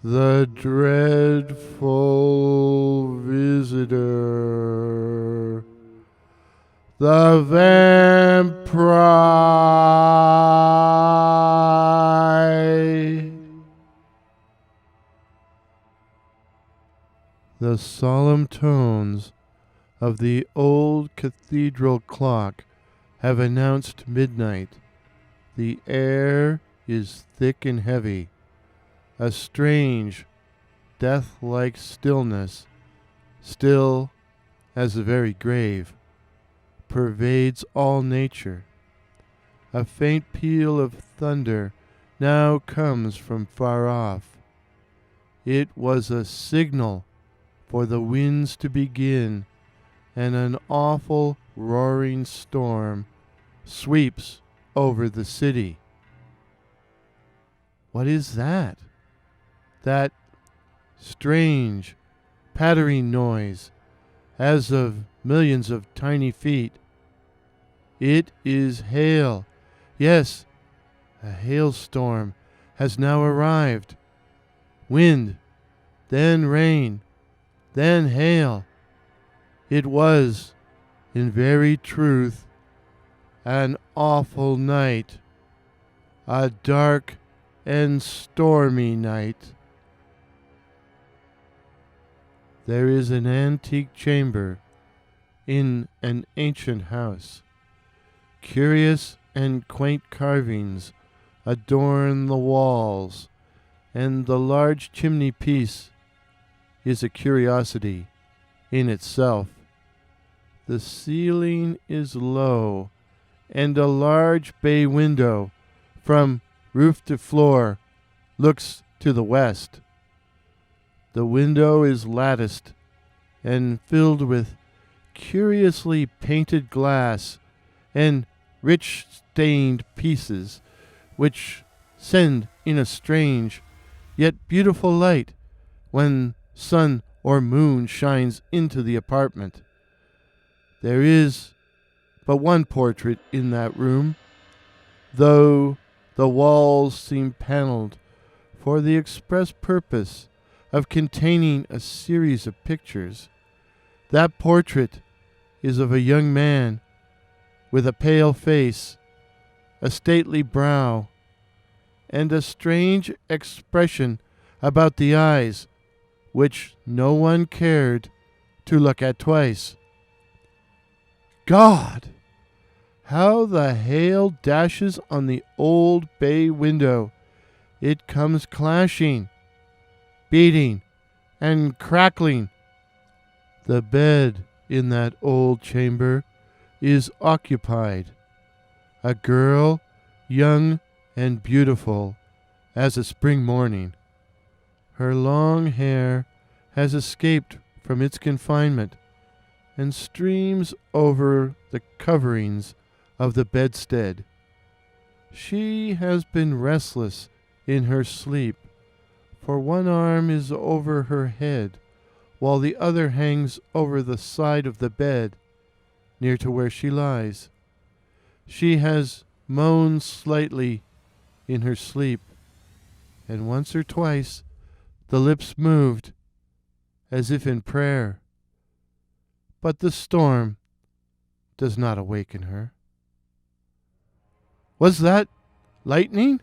The dreadful visitor, the Vamprye. The solemn tones of the old cathedral clock have announced midnight. The air is thick and heavy. A strange, death-like stillness, still as the very grave, pervades all nature. A faint peal of thunder now comes from far off. It was a signal for the winds to begin, and an awful roaring storm sweeps over the city. What is that? That strange, pattering noise, as of millions of tiny feet. It is hail. Yes, a hailstorm has now arrived. Wind, then rain, then hail. It was, in very truth, an awful night, a dark and stormy night. There is an antique chamber in an ancient house. Curious and quaint carvings adorn the walls, and the large chimney piece is a curiosity in itself. The ceiling is low, and a large bay window from roof to floor looks to the west. The window is latticed and filled with curiously painted glass and rich stained pieces, which send in a strange yet beautiful light when sun or moon shines into the apartment. There is but one portrait in that room, though the walls seem paneled for the express purpose of containing a series of pictures. That portrait is of a young man with a pale face, a stately brow, and a strange expression about the eyes, which no one cared to look at twice. God! How the hail dashes on the old bay window! It comes clashing, beating, and crackling. The bed in that old chamber is occupied. A girl, young and beautiful as a spring morning. Her long hair has escaped from its confinement and streams over the coverings of the bedstead. She has been restless in her sleep, for one arm is over her head, while the other hangs over the side of the bed, near to where she lies. She has moaned slightly in her sleep, and once or twice the lips moved, as if in prayer. But the storm does not awaken her. Was that lightning?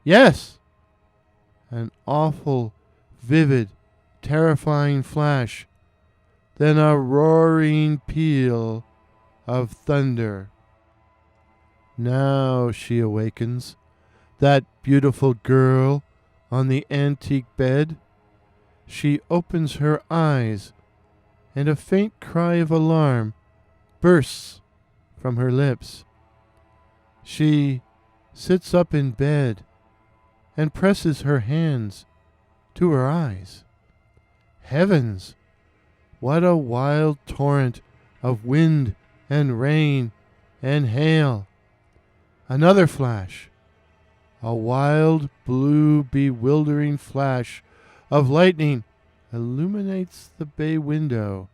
Yes. An awful, vivid, terrifying flash, then a roaring peal of thunder. Now she awakens, that beautiful girl on the antique bed. She opens her eyes, and a faint cry of alarm bursts from her lips. She sits up in bed and presses her hands to her eyes. Heavens! What a wild torrent of wind and rain and hail! Another flash. A wild, blue, bewildering flash of lightning illuminates the bay window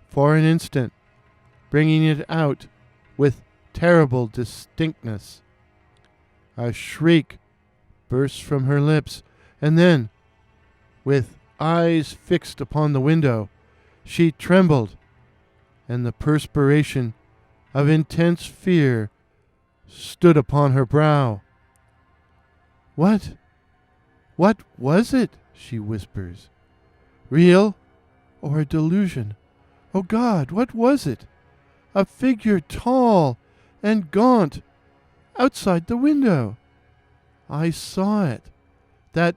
for an instant, bringing it out with terrible distinctness. A shriek bursts from her lips, and then With eyes fixed upon the window, she trembled, and the perspiration of intense fear stood upon her brow. What was it? She whispers. Real or a delusion? Oh God, what was it? A figure tall and gaunt outside the window. I saw it. That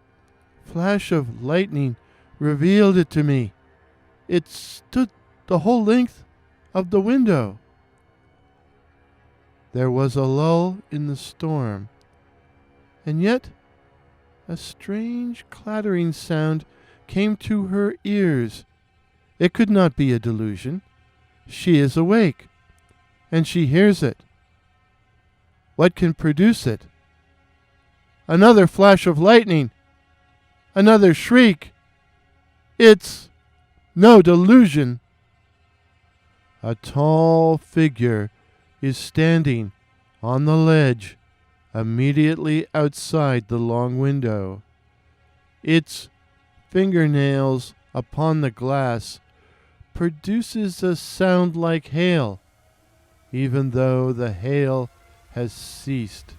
flash of lightning revealed it to me. It stood the whole length of the window. There was a lull in the storm, and yet a strange clattering sound came to her ears. It could not be a delusion. She is awake, and she hears it. What can produce it? Another flash of lightning. Another shriek. It's no delusion. A tall figure is standing on the ledge immediately outside the long window. Its fingernails upon the glass produces a sound like hail, even though the hail has ceased.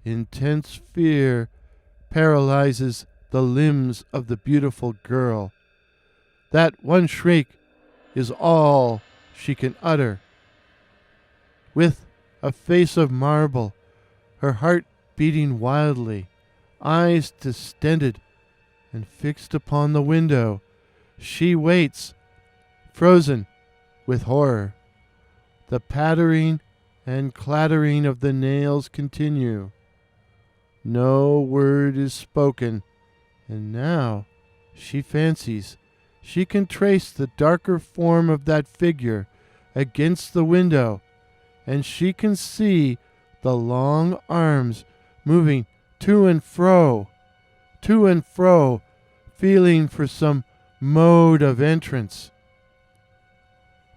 Intense fear paralyzes the limbs of the beautiful girl. That one shriek is all she can utter. With a face of marble, her heart beating wildly, eyes distended and fixed upon the window, she waits, frozen with horror. The pattering and clattering of the nails continue. No word is spoken, and now she fancies she can trace the darker form of that figure against the window, and she can see the long arms moving to and fro, feeling for some mode of entrance.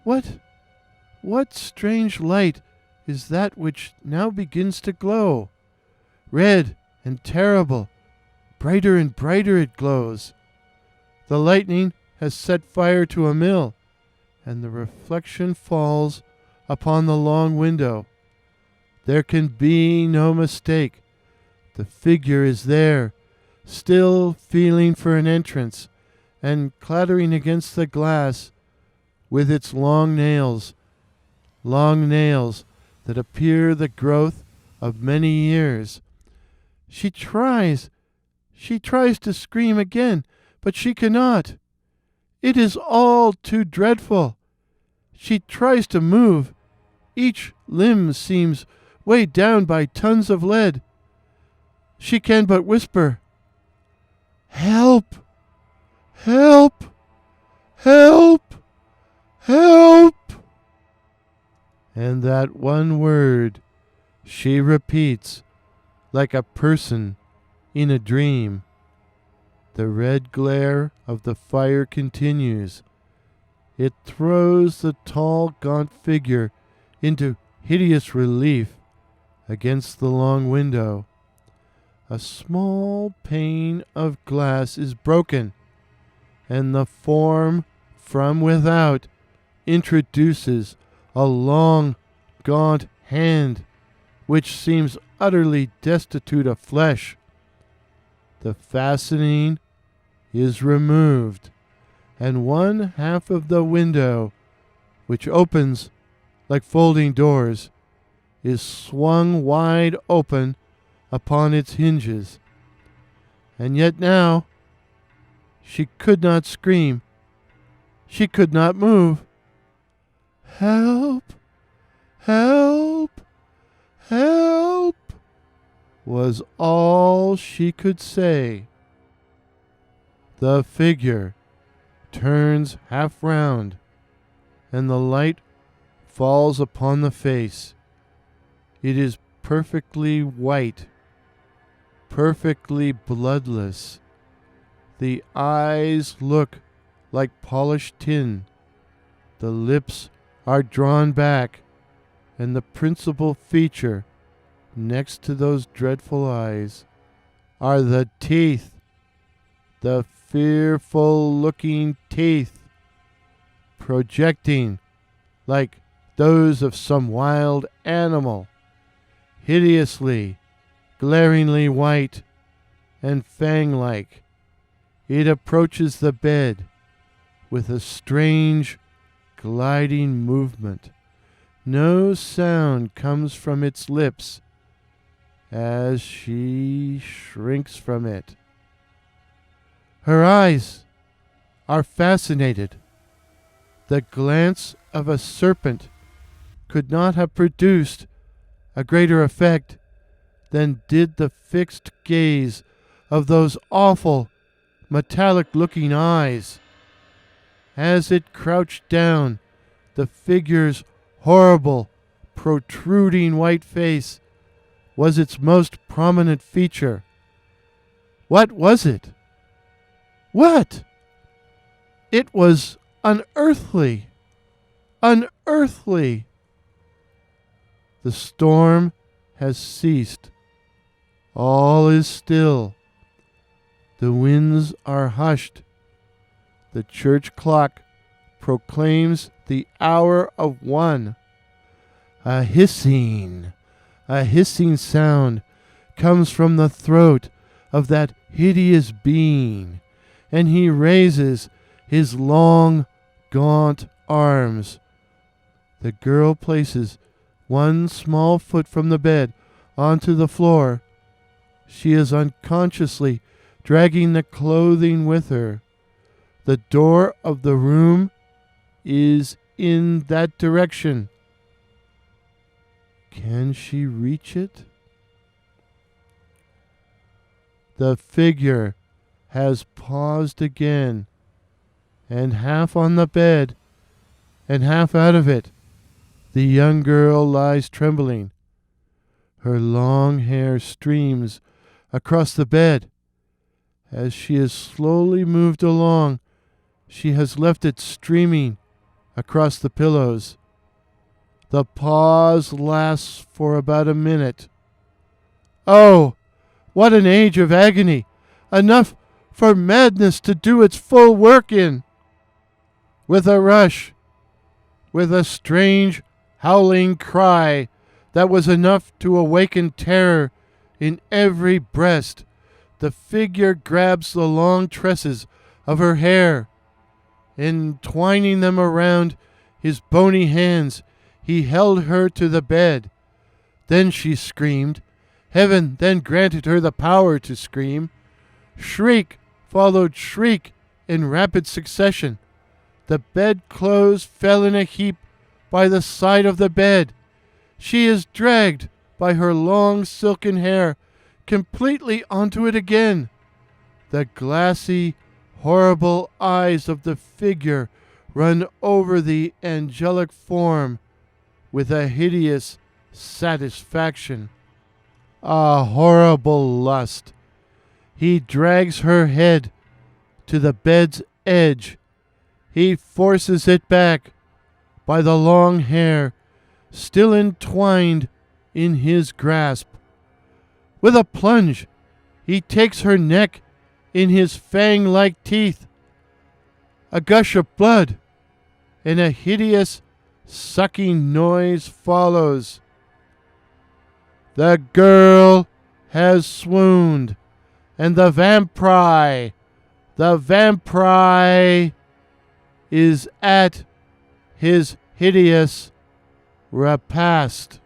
What strange light is that which now begins to glow? Red and terrible, brighter and brighter it glows. The lightning has set fire to a mill, and the reflection falls upon the long window. There can be no mistake. The figure is there, still feeling for an entrance, and clattering against the glass with its long nails that appear the growth of many years. She tries to scream again, but she cannot. It is all too dreadful. She tries to move. Each limb seems weighed down by tons of lead. She can but whisper, "Help! Help! Help! Help!" And that one word she repeats like a person in a dream. The red glare of the fire continues. It throws the tall, gaunt figure into hideous relief against the long window. A small pane of glass is broken, and the form from without introduces a long, gaunt hand which seems utterly destitute of flesh. The fastening is removed, and one half of the window, which opens like folding doors, is swung wide open upon its hinges. And yet now she could not scream. She could not move. "Help! Help! Help!" was all she could say. The figure turns half round, and the light falls upon the face. It is perfectly white, perfectly bloodless. The eyes look like polished tin. The lips are drawn back, and the principal feature next to those dreadful eyes are the teeth. the fearful-looking teeth, projecting like those of some wild animal, hideously, glaringly white and fang-like. It approaches the bed with a strange, gliding movement. No sound comes from its lips as she shrinks from it. Her eyes are fascinated. The glance of a serpent could not have produced a greater effect than did the fixed gaze of those awful, metallic-looking eyes. As it crouched down, the figure's horrible, protruding white face was its most prominent feature. What was it? What? It was unearthly. Unearthly. The storm has ceased. All is still. The winds are hushed. The church clock proclaims the hour of 1. A hissing sound comes from the throat of that hideous being, and he raises his long, gaunt arms. The girl places one small foot from the bed onto the floor. She is unconsciously dragging the clothing with her. The door of the room is in that direction. Can she reach it? The figure has paused again, and half on the bed and half out of it, the young girl lies trembling. Her long hair streams across the bed. As she is slowly moved along, she has left it streaming across the pillows. The pause lasts for about a minute. Oh, what an age of agony! Enough for madness to do its full work in. With a rush, with a strange, howling cry that was enough to awaken terror in every breast, the figure grabs the long tresses of her hair. Entwining them around his bony hands, he held her to the bed. Then she screamed. Heaven then granted her the power to scream. Shriek followed shriek in rapid succession. The bedclothes fell in a heap by the side of the bed. She is dragged by her long silken hair completely onto it again. The glassy, horrible eyes of the figure run over the angelic form with a hideous satisfaction, a horrible lust. He drags her head to the bed's edge. He forces it back by the long hair still entwined in his grasp. With a plunge, he takes her neck in his fang-like teeth. A gush of blood and a hideous sucking noise follows. The girl has swooned, and the Vamprye is at his hideous repast.